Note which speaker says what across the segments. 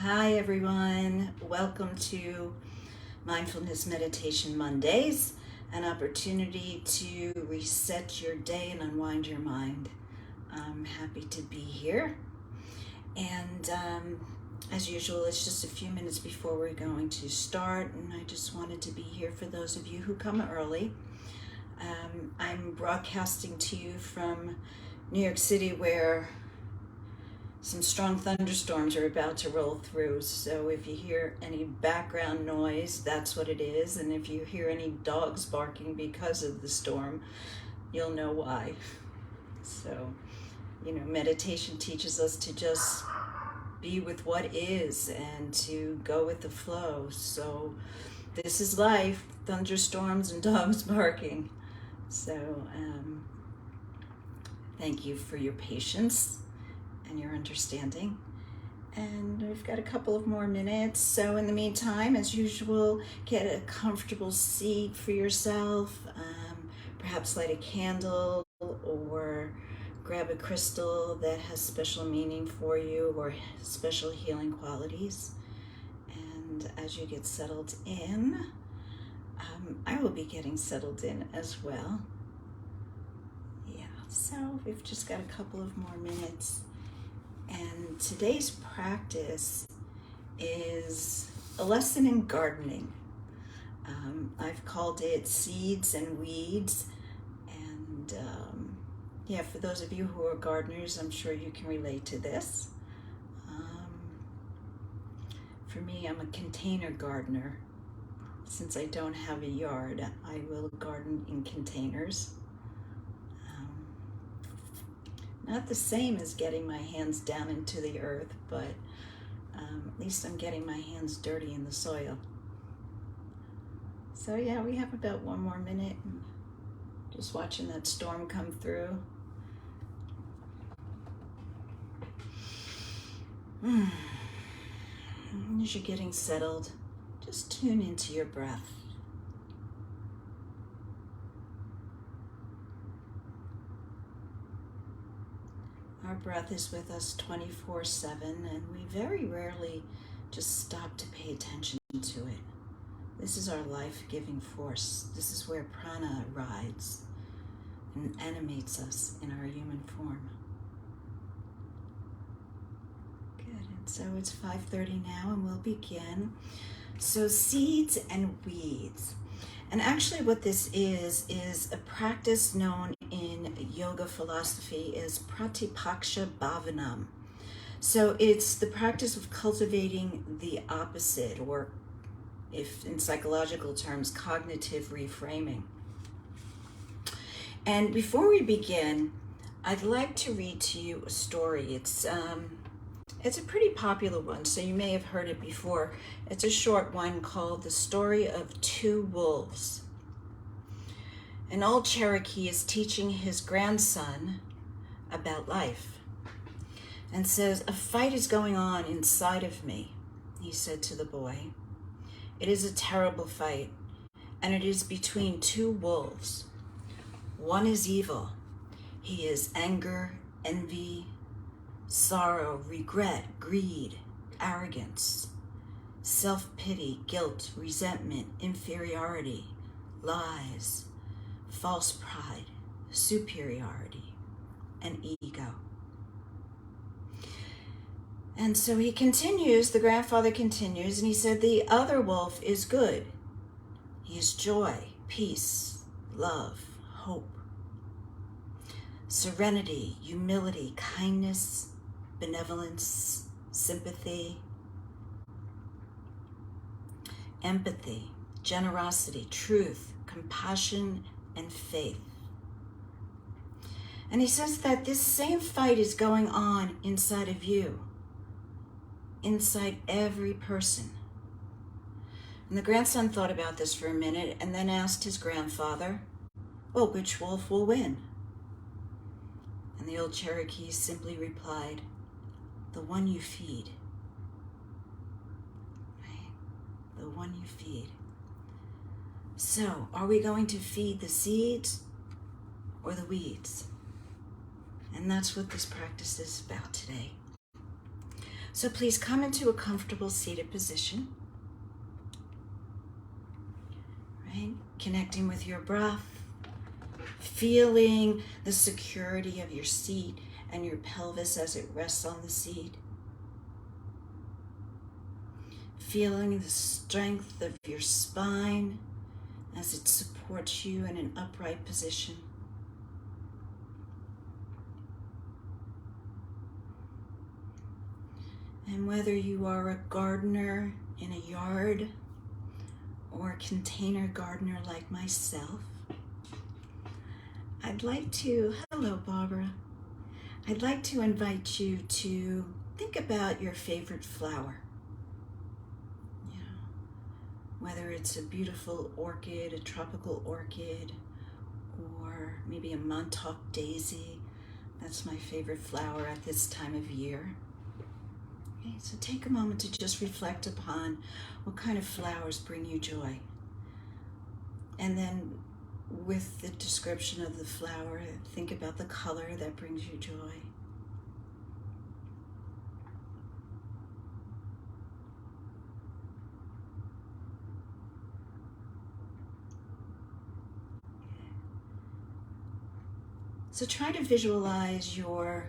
Speaker 1: Hi everyone, welcome to Mindfulness Meditation Mondays, an opportunity to reset your day and unwind your mind. I'm happy to be here, and as usual, it's just a few minutes before we're going to start, and I just wanted to be here for those of you who come early. I'm broadcasting to you from New York City, where some strong thunderstorms are about to roll through, so if you hear any background noise, that's what it is. And if you hear any dogs barking because of the storm, you'll know why. So, meditation teaches us to just be with what is and to go with the flow. So this is life, thunderstorms and dogs barking. So thank you for your patience and your understanding. And we've got a couple of more minutes. So in the meantime, as usual, get a comfortable seat for yourself. Perhaps light a candle or grab a crystal that has special meaning for you or special healing qualities. And as you get settled in, I will be getting settled in as well. Yeah, so we've just got a couple of more minutes. And today's practice is a lesson in gardening. I've called it Seeds and Weeds. And for those of you who are gardeners, I'm sure you can relate to this. For me, I'm a container gardener. Since I don't have a yard, I will garden in containers. Not the same as getting my hands down into the earth, but at least I'm getting my hands dirty in the soil. So yeah, we have about one more minute. Just watching that storm come through. As you're getting settled, just tune into your breath. Our breath is with us 24/7, and we very rarely just stop to pay attention to it. This is our life-giving force. This is where prana rides and animates us in our human form. Good, and so it's 5:30 now, and we'll begin. So seeds and weeds. And actually what this is a practice known in yoga philosophy as Pratipaksha Bhavanam. So it's the practice of cultivating the opposite, or if in psychological terms, cognitive reframing. And before we begin, I'd like to read to you a story. It's a pretty popular one, so you may have heard it before. It's a short one called The Story of Two Wolves. An old Cherokee is teaching his grandson about life and says, "A fight is going on inside of me," he said to the boy. "It is a terrible fight, and it is between two wolves. One is evil. He is anger, envy, sorrow, regret, greed, arrogance, self-pity, guilt, resentment, inferiority, lies, false pride, superiority, and ego." And so he continues, the grandfather continues, and he said, "The other wolf is good. He is joy, peace, love, hope, serenity, humility, kindness, benevolence, sympathy, empathy, generosity, truth, compassion, and faith." And he says that this same fight is going on inside of you, inside every person. And the grandson thought about this for a minute and then asked his grandfather, "Well, which wolf will win?" And the old Cherokee simply replied, "The one you feed." Right? The one you feed. So, are we going to feed the seeds or the weeds? And that's what this practice is about today. So please come into a comfortable seated position, right? Connecting with your breath, feeling the security of your seat and your pelvis as it rests on the seat. Feeling the strength of your spine as it supports you in an upright position. And whether you are a gardener in a yard or a container gardener like myself, hello Barbara, I'd like to invite you to think about your favorite flower. You know, whether it's a beautiful orchid, a tropical orchid, or maybe a Montauk daisy. That's my favorite flower at this time of year. Okay, so take a moment to just reflect upon what kind of flowers bring you joy. And then with the description of the flower, think about the color that brings you joy. So try to visualize your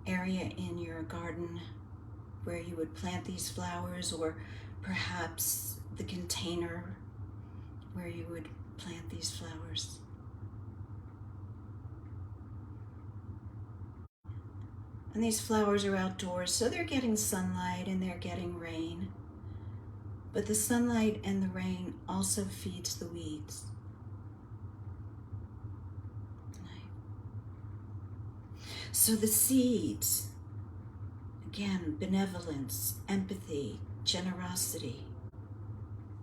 Speaker 1: area in your garden where you would plant these flowers, or perhaps the container where you would plant these flowers. And these flowers are outdoors, so they're getting sunlight and they're getting rain. But the sunlight and the rain also feeds the weeds. So the seeds, again, benevolence, empathy, generosity,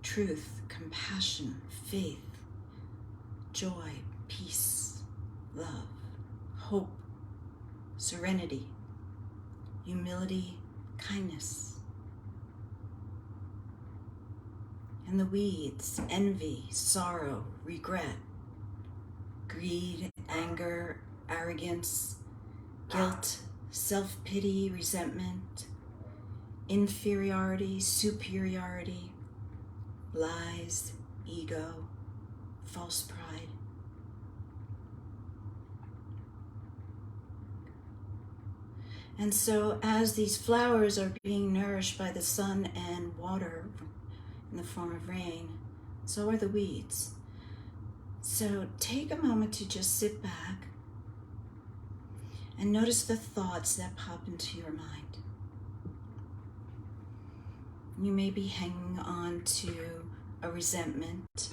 Speaker 1: truth, compassion, faith, joy, peace, love, hope, serenity, humility, kindness. And the weeds, envy, sorrow, regret, greed, anger, arrogance, guilt, self-pity, resentment, inferiority, superiority, lies, ego, false pride. And so as these flowers are being nourished by the sun and water in the form of rain, so are the weeds. So take a moment to just sit back and notice the thoughts that pop into your mind. You may be hanging on to a resentment,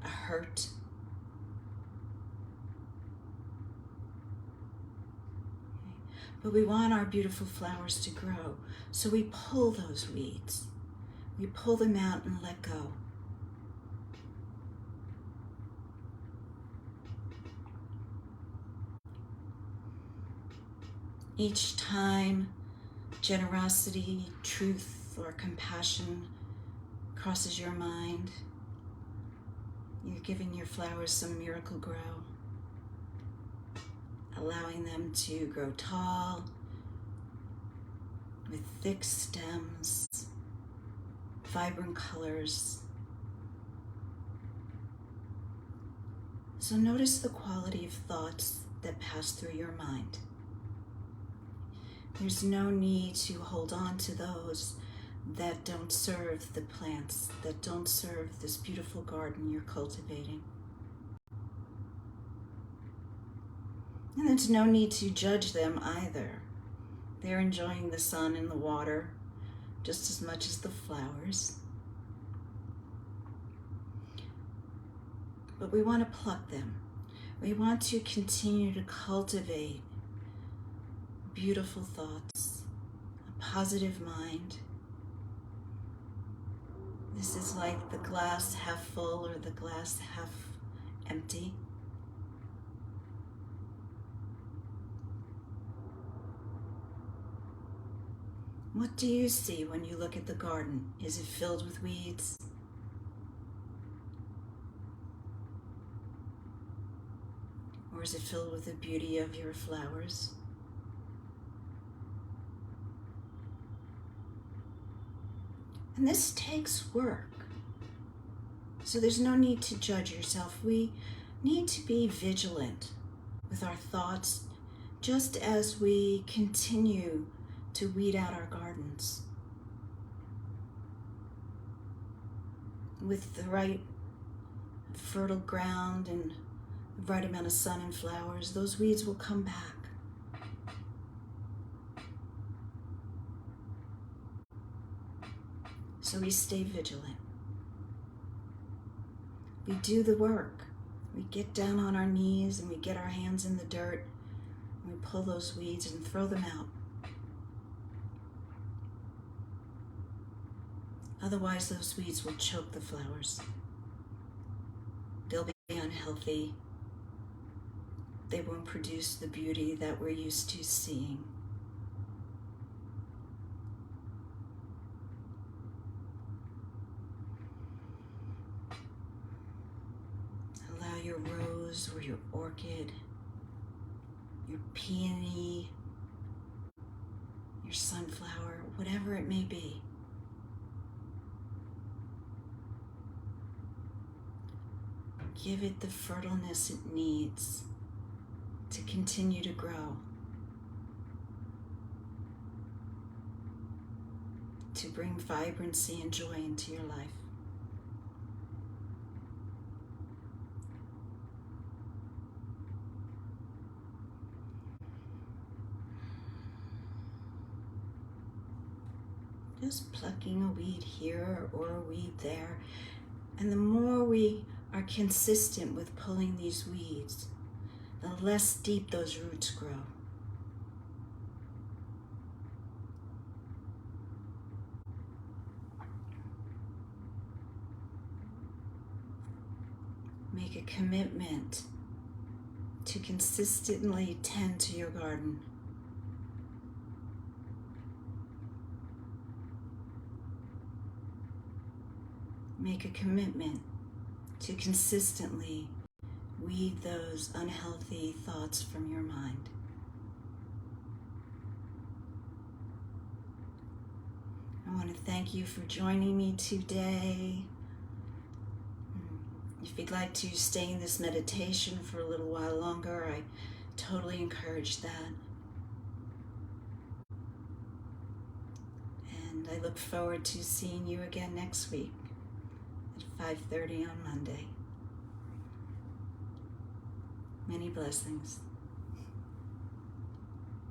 Speaker 1: a hurt, but we want our beautiful flowers to grow. So we pull those weeds. We pull them out and let go. Each time generosity, truth, or compassion crosses your mind, you're giving your flowers some miracle grow, allowing them to grow tall with thick stems, vibrant colors. So notice the quality of thoughts that pass through your mind. There's no need to hold on to those that don't serve the plants, that don't serve this beautiful garden you're cultivating. And there's no need to judge them either. They're enjoying the sun and the water just as much as the flowers. But we want to pluck them. We want to continue to cultivate beautiful thoughts, a positive mind. This is like the glass half full or the glass half empty. What do you see when you look at the garden? Is it filled with weeds? Or is it filled with the beauty of your flowers? And this takes work. So there's no need to judge yourself. We need to be vigilant with our thoughts, just as we continue to weed out our gardens. With the right fertile ground and the right amount of sun and flowers, those weeds will come back. So we stay vigilant. We do the work. We get down on our knees and we get our hands in the dirt and we pull those weeds and throw them out. Otherwise, those weeds will choke the flowers. They'll be unhealthy. They won't produce the beauty that we're used to seeing. Allow your rose or your orchid, your peony, your sunflower, whatever it may be, give it the fertileness it needs to continue to grow, to bring vibrancy and joy into your life. Just plucking a weed here or a weed there. And the more we are consistent with pulling these weeds, the less deep those roots grow. Make a commitment to consistently tend to your garden. Make a commitment to consistently weed those unhealthy thoughts from your mind. I want to thank you for joining me today. If you'd like to stay in this meditation for a little while longer, I totally encourage that. And I look forward to seeing you again next week at 5:30 on Monday. Many blessings.